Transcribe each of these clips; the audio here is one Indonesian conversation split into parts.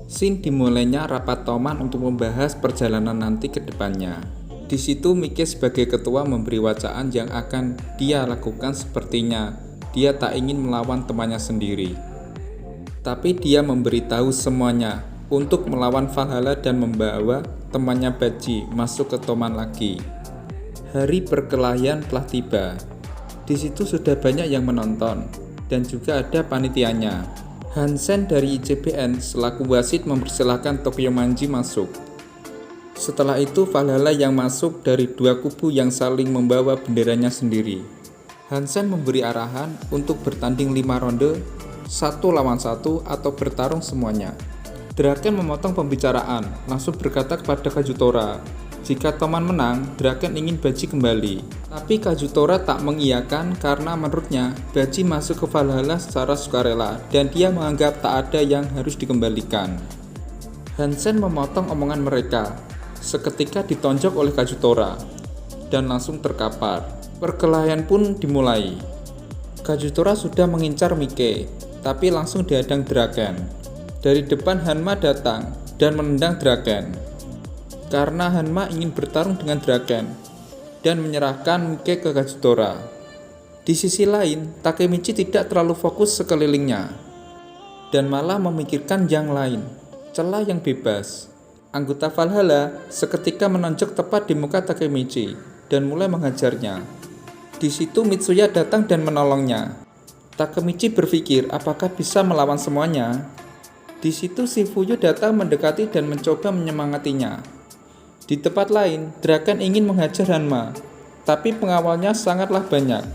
Scene dimulainya rapat Toman untuk membahas perjalanan nanti ke depannya. Di situ Mike sebagai ketua memberi wacaan yang akan dia lakukan, sepertinya dia tak ingin melawan temannya sendiri. Tapi dia memberitahu semuanya untuk melawan Valhalla dan membawa temannya Bajji masuk ke Toman lagi. Hari perkelahian telah tiba. Di situ sudah banyak yang menonton dan juga ada panitianya. Hansen dari ICBN selaku wasit mempersilahkan Tokyo Manji masuk. Setelah itu Valhalla yang masuk dari dua kubu yang saling membawa benderanya sendiri. Hansen memberi arahan untuk bertanding 5 ronde, 1 lawan 1 atau bertarung semuanya. Draken memotong pembicaraan, langsung berkata kepada Kazutora, jika Toman menang, Draken ingin Bajji kembali. Tapi Kazutora tak mengiyakan karena menurutnya Bajji masuk ke Valhalla secara sukarela dan dia menganggap tak ada yang harus dikembalikan. Hansen memotong omongan mereka, seketika ditonjok oleh Kazutora dan langsung terkapar. Perkelahian pun dimulai. Kazutora sudah mengincar Mike, tapi langsung dihadang Draken. Dari depan Hanma datang dan menendang Draken. Karena Hanma ingin bertarung dengan Draken dan menyerahkan Mike ke Kazutora. Di sisi lain, Takemichi tidak terlalu fokus sekelilingnya dan malah memikirkan yang lain, celah yang bebas. Anggota Valhalla seketika menonjok tepat di muka Takemichi dan mulai menghajarnya. Di situ Mitsuya datang dan menolongnya. Takemichi berpikir apakah bisa melawan semuanya. Di situ Shifuyu datang mendekati dan mencoba menyemangatinya. Di tempat lain, Draken ingin menghajar Hanma, tapi pengawalnya sangatlah banyak.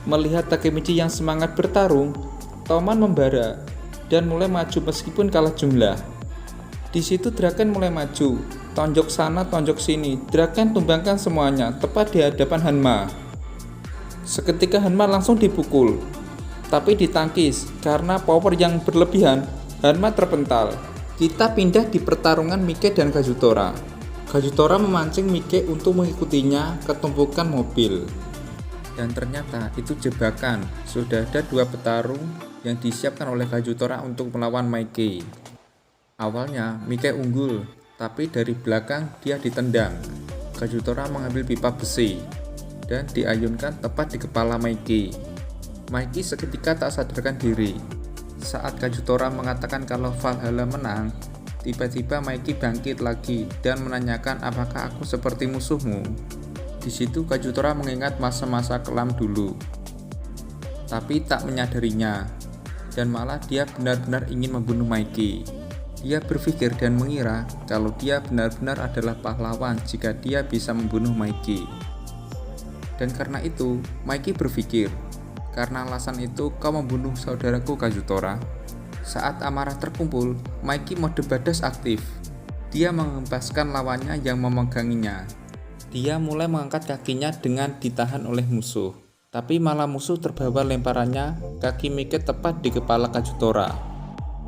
Melihat Takemichi yang semangat bertarung, Toman membara dan mulai maju meskipun kalah jumlah. Di situ Draken mulai maju, tonjok sana tonjok sini, Draken tumbangkan semuanya tepat di hadapan Hanma. Seketika Hanma langsung dipukul, tapi ditangkis karena power yang berlebihan, Hanma terpental. Kita pindah di pertarungan Mike dan Kazutora. Kazutora memancing Mike untuk mengikutinya ke tumpukan mobil. Dan ternyata itu jebakan, sudah ada 2 petarung yang disiapkan oleh Kazutora untuk melawan Mike. Awalnya Mike unggul, tapi dari belakang dia ditendang. Kazutora mengambil pipa besi dan diayunkan tepat di kepala Mike. Mike seketika tak sadarkan diri. Saat Kazutora mengatakan kalau Valhalla menang, tiba-tiba Mike bangkit lagi dan menanyakan apakah aku seperti musuhmu. Di situ Kazutora mengingat masa-masa kelam dulu, tapi tak menyadarinya, dan malah dia benar-benar ingin membunuh Mike. Dia berpikir dan mengira kalau dia benar-benar adalah pahlawan jika dia bisa membunuh Mike. Dan karena itu, Mike berpikir, karena alasan itu kau membunuh saudaraku Kazutora. Saat amarah terkumpul, Mike mode badas aktif. Dia mengempaskan lawannya yang memeganginya. Dia mulai mengangkat kakinya dengan ditahan oleh musuh. Tapi malah musuh terbawa lemparannya, kaki Mike tepat di kepala Kazutora.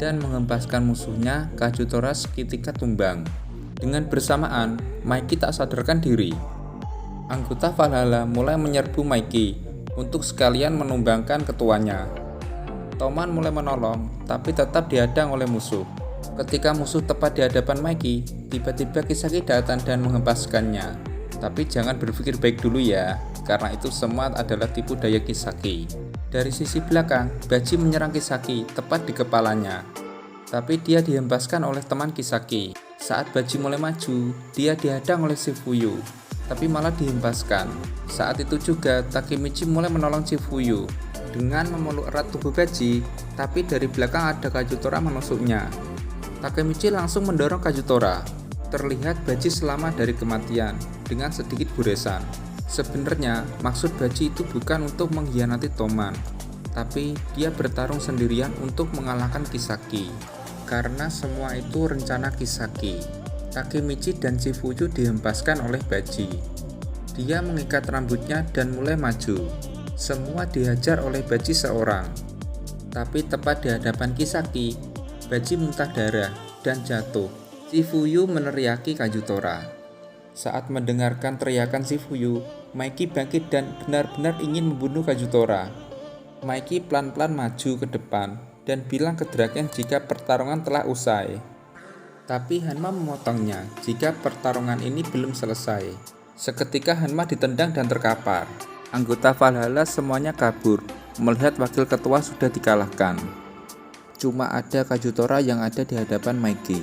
Dan mengempaskan musuhnya, Kazutora seketika tumbang. Dengan bersamaan, Mike tak sadarkan diri. Anggota Valhalla mulai menyerbu Mike untuk sekalian menumbangkan ketuanya. Toman mulai menolong, tapi tetap dihadang oleh musuh. Ketika musuh tepat di hadapan Mike, tiba-tiba Kisaki datang dan menghempaskannya. Tapi jangan berpikir baik dulu ya, karena itu semua adalah tipu daya Kisaki. Dari sisi belakang, Bajji menyerang Kisaki tepat di kepalanya. Tapi dia dihempaskan oleh teman Kisaki. Saat Bajji mulai maju, dia dihadang oleh Shifuyu, tapi malah dihempaskan. Saat itu juga Takemichi mulai menolong Shifuyu dengan memeluk erat tubuh Bajji, tapi dari belakang ada Kazutora menusuknya. Takemichi langsung mendorong Kazutora. Terlihat Bajji selamat dari kematian dengan sedikit goresan. Sebenarnya maksud Bajji itu bukan untuk mengkhianati Toman, tapi dia bertarung sendirian untuk mengalahkan Kisaki. Karena semua itu rencana Kisaki. Takemichi dan Shifuyu dihempaskan oleh Bajji. Dia mengikat rambutnya dan mulai maju. Semua dihajar oleh Bajji seorang. Tapi tepat di hadapan Kisaki, Bajji muntah darah dan jatuh. Shifuyu meneriaki Kazutora. Saat mendengarkan teriakan Shifuyu, Mike bangkit dan benar-benar ingin membunuh Kazutora. Mike pelan-pelan maju ke depan dan bilang ke Draken jika pertarungan telah usai. Tapi Hanma memotongnya jika pertarungan ini belum selesai. Seketika Hanma ditendang dan terkapar. Anggota Valhalla semuanya kabur melihat wakil ketua sudah dikalahkan. Cuma ada Kazutora yang ada di hadapan Mikey.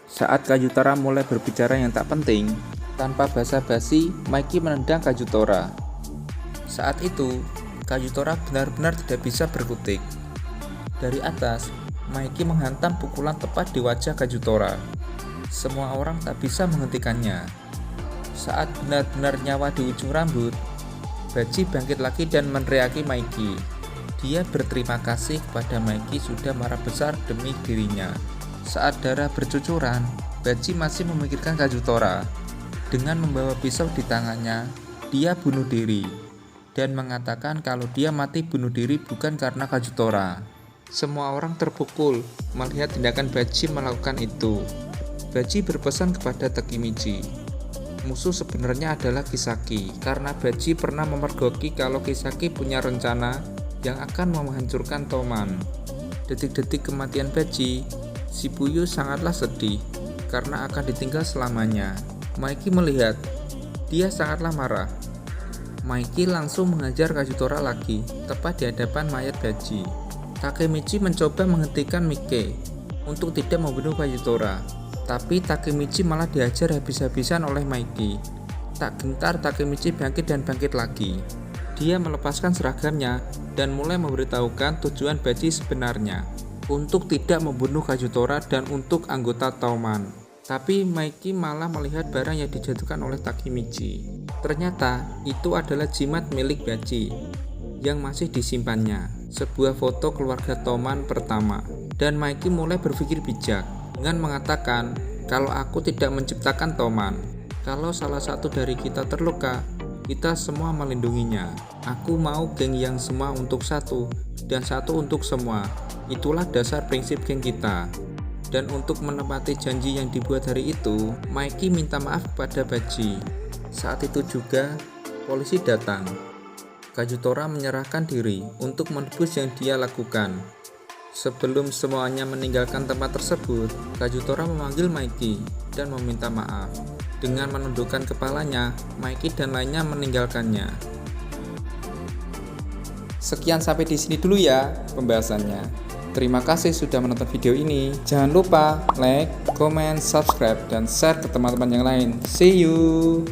Saat Kazutora mulai berbicara yang tak penting, tanpa basa-basi, Mikey menendang Kazutora. Saat itu, Kazutora benar-benar tidak bisa berkutik. Dari atas, Mikey menghantam pukulan tepat di wajah Kazutora. Semua orang tak bisa menghentikannya. Saat benar-benar nyawa di ujung rambut, Baji bangkit lagi dan meneriaki Mikey. Dia berterima kasih kepada Mikey sudah marah besar demi dirinya. Saat darah bercucuran, Baji masih memikirkan Kazutora. Dengan membawa pisau di tangannya, dia bunuh diri dan mengatakan kalau dia mati bunuh diri bukan karena Kazutora. Semua orang terpukul melihat tindakan Baji melakukan itu. Baji berpesan kepada Takemichi, musuh sebenarnya adalah Kisaki, karena Baji pernah memergoki kalau Kisaki punya rencana yang akan menghancurkan Toman. Detik-detik kematian Baji, Shibuya sangatlah sedih karena akan ditinggal selamanya. Mikey melihat, dia sangatlah marah. Mikey langsung mengajar Kazutora lagi, tepat di hadapan mayat Baji. Takemichi mencoba menghentikan Mikey untuk tidak membunuh Kazutora, tapi Takemichi malah dihajar habis-habisan oleh Mikey. Tak gentar Takemichi bangkit dan bangkit lagi. Dia melepaskan seragamnya dan mulai memberitahukan tujuan Baji sebenarnya, untuk tidak membunuh Kazutora dan untuk anggota Toman. Tapi Mikey malah melihat barang yang dijatuhkan oleh Takemichi. Ternyata itu adalah jimat milik Baji yang masih disimpannya, sebuah foto keluarga Toman pertama. Dan Mikey mulai berpikir bijak dengan mengatakan, kalau aku tidak menciptakan Toman, kalau salah satu dari kita terluka, kita semua melindunginya. Aku mau geng yang semua untuk satu dan satu untuk semua. Itulah dasar prinsip geng kita. Dan untuk menepati janji yang dibuat hari itu, Mikey minta maaf kepada Baji. Saat itu juga polisi datang. Kazutora menyerahkan diri untuk menebus yang dia lakukan. Sebelum semuanya meninggalkan tempat tersebut, Kazutora memanggil Mikey dan meminta maaf. Dengan menundukkan kepalanya, Mikey dan lainnya meninggalkannya. Sekian sampai di sini dulu ya pembahasannya. Terima kasih sudah menonton video ini. Jangan lupa like, comment, subscribe, dan share ke teman-teman yang lain. See you!